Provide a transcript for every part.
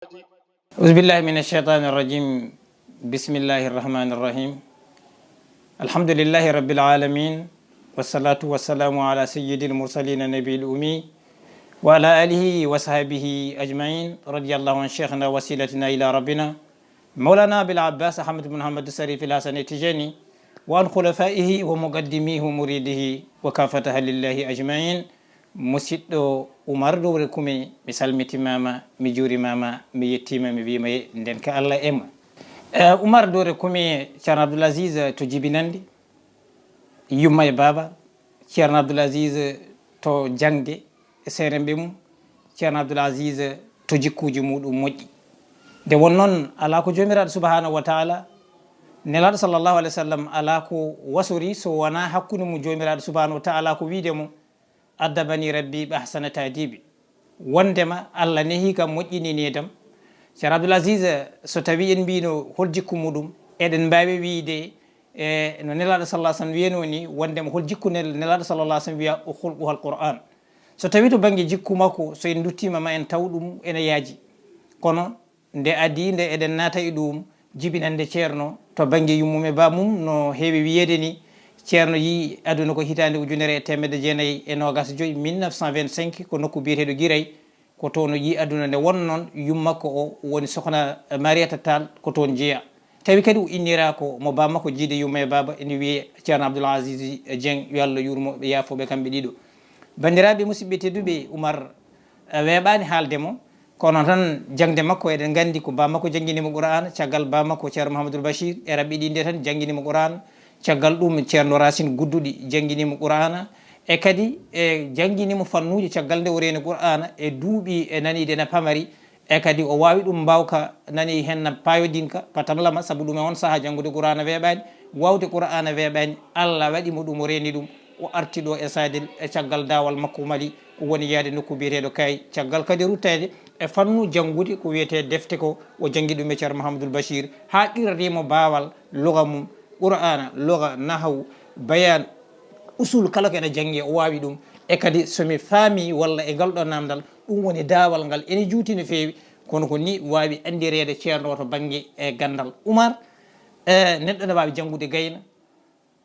أعوذ بالله من الشيطان الرجيم. بسم الله الرحمن الرحيم. الحمد لله رب العالمين، والصلاة والسلام على سيد المرسلين النبي الأمي وعلى آله وصحبه أجمعين. رضي الله عن شيخنا وسيلتنا إلى ربنا مولانا بالعباس أحمد بن محمد الشريف الحسن التجاني، وعن خلفائه ومقدميه ومريده وكافة لله أجمعين. musidɗo Oumar Dowre Kume, mi salmitimama, mi jurimama, mi yettima, mi wima nden ka Allah ema. Oumar Dowre Kume, ceerno Abdoul Aziz to jibinande yumma e baba, ceerno Abdoul Aziz to jangde e serembe mum, ceerno Abdoul Aziz to jikkuji muɗum moƴƴi. Nde won noon ala ko jomiraɗo subhanahu wa taala nelaɗo sallllahu alayhi wa sallam ala ko wasori so wona hakkude mum jomiraɗo subhanahu wa taala ko wiide mum addabani rabbi bi ahsana tadibi. Wondema Allah nehi kam moƴƴini nedam. Ceerno Abdoul Aziz so tawi en mbino hol jikku muɗum, eɗen mbawi wiide no nelaɗo sallah sallam wiyano ni, wondema hol jikku nelaɗo sallallah sallam wiya o hulquhal qur'an. So tawi to banggue jikku makko so en duttima ma en taw ɗum ene yaaji, kono nde adi nde eɗen naata e ɗum jibinande ceerno to banggue yummum e bamum no heewi wiyede ni. Ceerno yi aduna ko hitande 1995 1925 ko nokku biyeteɗo Guiray, ko toon yi aduna nde won noon yummakko o woni sokhna Mariata Tall ko toon jeeya. Tawi kadi o innira ko mo bammakko jiide yumma e baba ene wiye ceerno Abdoul Aziz Dieng, yo Allah yurmo ɓe yaafoɓe kamɓe ɗiɗo. Bandiraɓe musidɓe tedduɓe, Oumar weeɓani haaldemo, kono tan jangde makko eɗen gandi ko bammakko jangguinimo Qur'an, caggal bammakko ceerno Mouhamadoul Bachir e raɓɓe ɗinde tan jangguinimo Qur'an. Caggal ɗum ceerno Racine Gudduɗi jangguinimo Qur'ana, e kadi jangguinimo fannuji caggal nde o reeni Qur'ana e duuɓi e naniɗe na pamari, e kadi o wawi ɗum mbawka nani hen payodinka patamlama, saabu ɗum e on saaha janggude Qur'ana weeɓani, wawde Qur'ana weeɓani. Allah waɗimo ɗum o reeni ɗum, o arti ɗo e sadel e caggal dawal makko mali o woni yaade nokku biyeteɗo Kay, caggal kadi ruttede e fannu janggude ko wiyete defte ko o jangui ɗum e ceerno Mouhamadoul Bachir ha qirrimo bawal luga mum, Qur'ana, lugha, nahawu, bayan, usul, kala ko ene jangi o wawi ɗum. E kadi somi faami walla e ngal ɗo namdal ɗum woni dawal ngal ene juuti no fewi, kono ko ni wawi andirede ceerno to banggue e gandal. Oumar neɗɗo ne wawi jangude gayna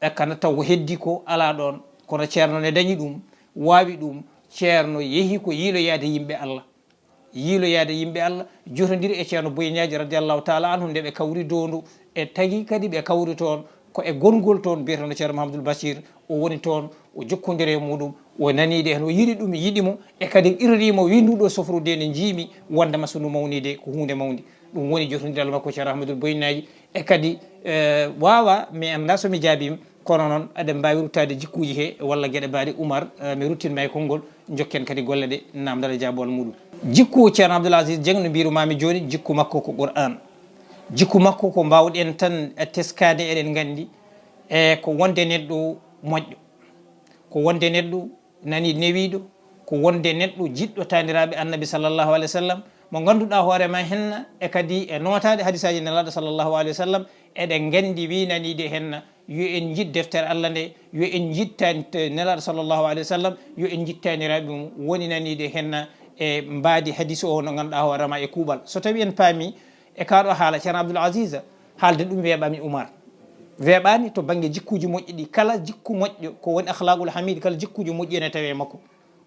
e kana taw ko heddi ko ala ɗon, kono ceerno ne dañi ɗum, wawi ɗum. Ceerno yeehi ko yiiloyade yimɓe Allah, yiiloyade yimɓe Allah, jotodiri e ceerno Boyniaji radiallahu taala anhu nde ɓe kawri dondu, e tagui kadi ɓe kawri toon ko e gongol toon mbiyeteno ceerno Mouhamadoul Bachir o woni toon o jokkodiri e muɗum, o nanide hen, o yiiɗi ɗum, yiiɗimo, e kadi irrimo wi nduɗo sofrude nde jiimi wondema sunu mawnide ko hunde mawde. ɗum woni jotodiral makko ceerno Ahmadoul Boyinaji. E kadi wawa mi anda somi jaabima, kono noon aɗen mbawi ruttade jikkuji he walla gueɗe mbaɗe. Oumar mi ruttinma e konngol, jokken kadi golle ɗe namdal e jaabol muɗum. Jikku ceerno Abdoul Aziz Dieng no mbirumami joni, jikku makko ko Qur'an. Jikku makko ko mbawɗen tan teskade, eɗen gandi e ko wonde neɗɗo moƴƴo, ko wonde neɗɗo nani newiɗo, ko wonde neɗɗo jiɗɗo taniraɓe annabi sallllahu alayhi wa sallam, mo ganduɗa hoorema henna, e kadi e notade hadisaji nelaɗo sallllahu alayhi wa sallam. Eɗen gandi wi nanide henna yo en jid deftere Allah nde, yo en jittani nelaɗo sallllahu alayhi wa sallam, yo en jittaniraɓe mum, woni nanide henna e mbadi hadise o no ganduɗa hoorema e kuuɓal. So tawi en paami e kaɗo haala ceerno Abdoul Aziz, haalde ɗum weeɓami Oumar, weeɓani to banggue jikkuji moƴƴi ɗi. Kala jikku moƴƴo ko woni akhlaqul hamid, kala jikkuji moƴƴi ene tawe makko.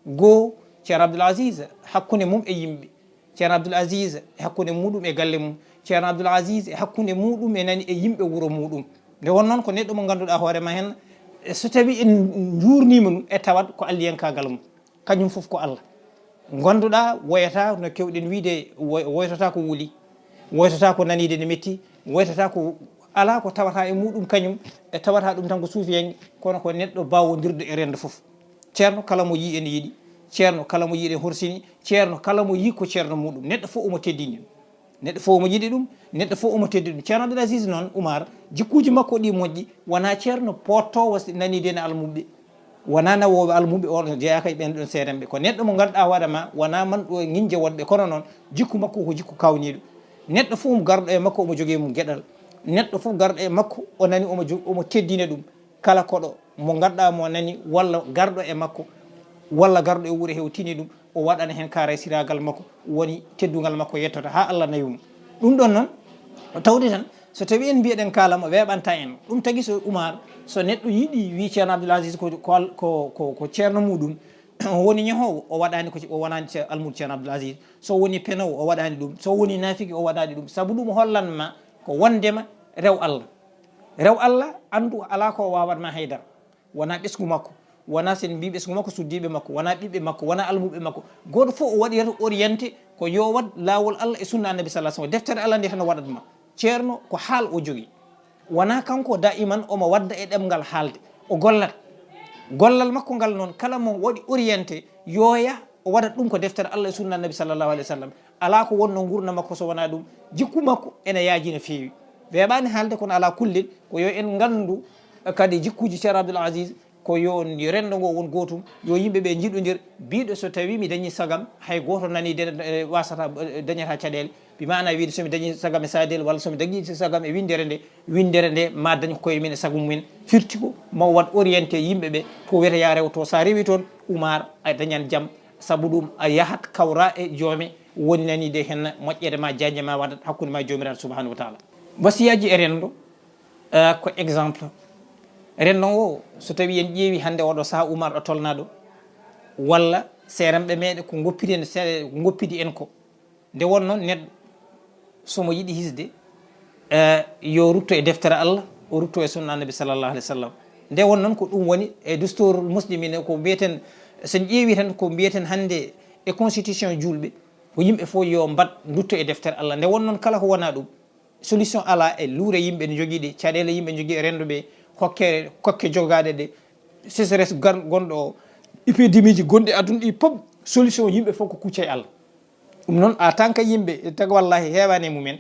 Goo, ceerno Abdoul Aziz hakkude mum e yimɓe, ceerno Abdoul Aziz e hakkude muɗum e galle mum, ceerno Abdoul Aziz e hakkude muɗum e nani e yimɓe wuuro muɗum. Nde won noon ko neɗɗo mo ganduɗa hoorema hen, so tawi en jurnima ɗum e tawat ko alliyankagal mum, kañum foof ko Allah. Gonduɗa woyata no kewɗen wiide, woytata ko wuuli, woytata ko nanide ne metti, woytata ko ala ko tawata e muɗum kañum, e tawata ɗum tan ko suufiyange, kono ko neɗɗo bawodirde e rendo foof. Ceerno kala mo yi ene yiiɗi, ceerno kala mo yiiɗe horsini, ceerno kala mo yi ko ceerno muɗum, neɗɗo fof omo teddini, neɗɗo fof omo yiɗi ɗum, neɗɗo fof omo teddi ɗum. Ceerno Abdoul Aziz noon Oumar, jikkuji makko ɗi moƴƴi, wona ceerno pottowo nanide ne almuɓe, wona nawoɓe almuɓe on jeeyaka e ɓen ɗon seerenɓe, ko neɗɗo mo ganduɗa hoorema wona man ɗo ŋinje wonɓe, kono noon jikku makko ko jikku kawniɗo. Neɗɗo fof garɗo e makko omo jogui mum gueɗal, neɗɗo fof garɗo e makko o nani omo teddina ɗum. Kala koɗo mo ganduɗa mo nani walla garɗo e makko walla garɗo e wuuro hewtini ɗum o waɗana hen kaara siragal makko woni teddugal makko yettota ha Allah nawi mo ɗum ɗon noon tawde tan so tawi en mbiyeɗen kalama weɓanta en ɗum tagui so Oumar so neɗɗo yiiɗi wi ceerno Abdoul Aziz ko ceerno muɗum woni ñahowo o waɗani o wonani almudo ceerno Abdoul Aziz so woni penowo o waɗani ɗum so woni nafiki o waɗani ɗum saabu ɗum hollanma ko wondema rew Allah andu ala ko wawatma haydara wona ɓesgu makko wona sen mbi ɓesgu makko suddiɓe makko wona ɓiɓɓe makko wona almuɓe makko goto fof o waɗi orienté ko yo wat lawol Allah e sunna annabi sallallahu alaihi wasallam deftere Allah nde tan waɗatma ceerno ko haal o jogui wona kanko daiman omo wadda e ɗemgal haalde o gollat gollal makko ngal noon kala mo waɗi orienté yoya o waɗat ɗum ko deftere Allah e sunna annabi sallallahu alaihi wasallam ala ko wonno gurna makko so wona ɗum jikku makko ene yaaji no feewi weeɓani haalde kono ala kullel ko yo en gandu kadi jikkuji ceerno Abdoul Aziz ko yo rendo ngo won gotum yo yimɓeɓe jiɗodir biɗo so tawi mi dañi sagam hay goto nani wasata dañata caɗele bimana wiide somi dañi sagam e sadel walla somi dañi sagam e windere nde ma dañ koye min e sagu mumen firti ko ma wat orienté yimɓeɓe to wiyata ya rew to sa rewi toon Oumar a dañan jaam saabu ɗum a yahat kawra e joome woni nanide hen moƴƴere ma jañde ma waɗat hakkude ma jomiraɗo subahanahu wa taala wasiyaji e rendo ko exemple rendo o so tawi en ƴeewi hande oɗo saaha Oumar ɗo tolnaɗo walla seeramɓe meɗe ko goppidi en ko nde wonno neɗɗo somo yiiɗi hisde yo rutto e deftere Allah o rutto e sunna annabi sallallahu alaihi wasallam nde won noon ko ɗum woni e dustor muslimine ko mbiyeten sen ƴeewi tan ko mbiyeten hande e constitution julɓe ko yimɓe fof yo mbad dutto e deftere Allah nde won noon kala ko wona ɗum solution ala e luure yimɓe ne joguiɗe caɗele yimɓe jogui e rendoɓe kokke jogaɗe ɗe sécheresse gonɗo o épidémie ji gonɗi aduna ɗi pop solution yimɓe fof ko kucca e Allah ɗum noon en tant que yimɓe taga wallahi hewani e mumen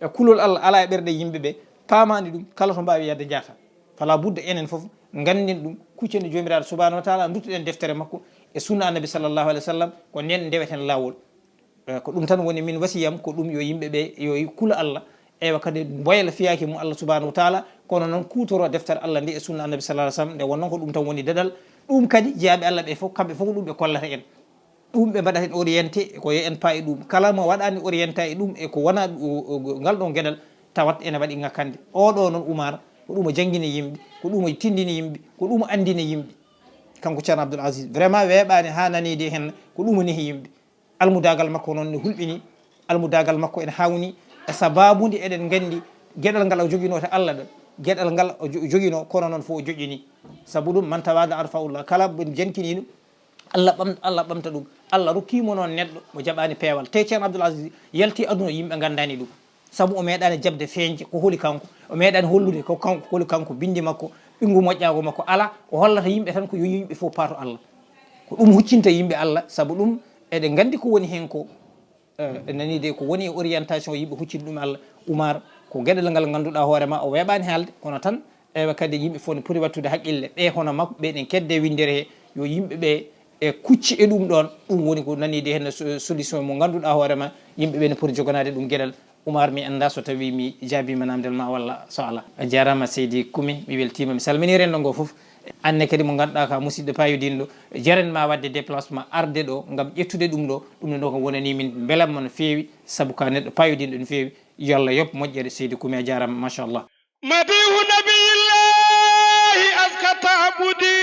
e kulol Allah ala e ɓerɗe yimɓeɓe pamani ɗum kala to mbawi yadde jaata fala budda enen foof gandin ɗum kuccande jomiraɗo subahanahu wa taala duttoɗen deftere makko e sunna annabi sallllahu alih wa sallam ko nen ndeweten lawol ko ɗum tan woni min wasiyam ko ɗum yo yimɓeɓe yo kula Allah ewa kadi boyla fiyaki mum Allah subahanahu wa taala kono noon kutoro deftere Allah ndi e sunna annabi sallah alih sallam nde wonnoon ko ɗum tan woni dadal ɗum kadi jeeyaɓe Allah ɓe foof kamɓe fof ko ɗum ɓe kollata en ɗum ɓe mbaɗata en orienté ko yo en paayi ɗum kala mo waɗani orienté e ɗum e ko wona ngal ɗon gueɗal tawat ene waɗi ngakkande oɗo noon Oumar ko ɗum o jangguini yimɓe ko ɗum o tindini yimɓe ko ɗum o andini yimɓe kanko ceerno Abdoul Aziz vraiment weeɓani ha nanide hen ko ɗum o nehi yimɓe almudagal makko noon ne hulɓini almudagal makko ene hawni e sababude eɗen gandi gueɗal ngal o joguino to Allah ɗo gueɗal ngal o joguino kono noon fof o joƴƴini saabu ɗum man tawada arfaullah kala ɓen jankiniɗum Allah ɓamta ɗum Allah rokkimo noon neɗɗo mo jaɓani peewal te ceerno Abdoul Aziz yalti aduna yimɓe gandani ɗum saabu o meeɗani jabde feeñde ko holi kanko o meeɗani hollude ko kanko holi kanko bindi makko ɓingu moƴƴago makko ala o hollata yimɓe tan ko yo yimɓe fof paato Allah ko ɗum huccinta yimɓe Allah saabu ɗum eɗen gandi ko woni hen ko nanide ko woni orientation yimɓe huccini ɗum Allah Oumar ko gueɗal ngal ganduɗa hoorema o weeɓani haalde kono tan ewa kadi yimɓe fof ne poti wattude haqqille ɓe hono makko ɓeɗen kedde windere he yo yimɓeɓe e kucci e ɗum ɗon ɗum woni ko nanide hen solution mo ganduɗa hoorema yimɓeɓe ne poti joganade ɗum gueɗal Oumar mi anda so tawi mi jaabima namdel ma walla so ala a jarama seydi Kumi mi weltima mi salmini rendo ngo foof anne kadi mo ganduɗa ka musidɗo payodinɗo jaranma wadde déplacement arde ɗo gam ƴettude ɗum ɗo ko wonani min beelamma no fewi saabu ka neɗɗo payodinɗo no fewi yo Allah yob moƴƴere seydi Kumi a jarama machallah madihu nabiyillahi askatabudi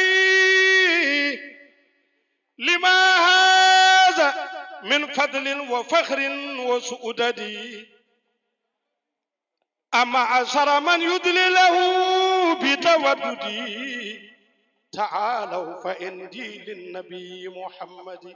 lima haza min fadlin wa fakhrin wa su'udadi أما عشر من يدلله بتوددي تعالوا فإندي للنبي محمد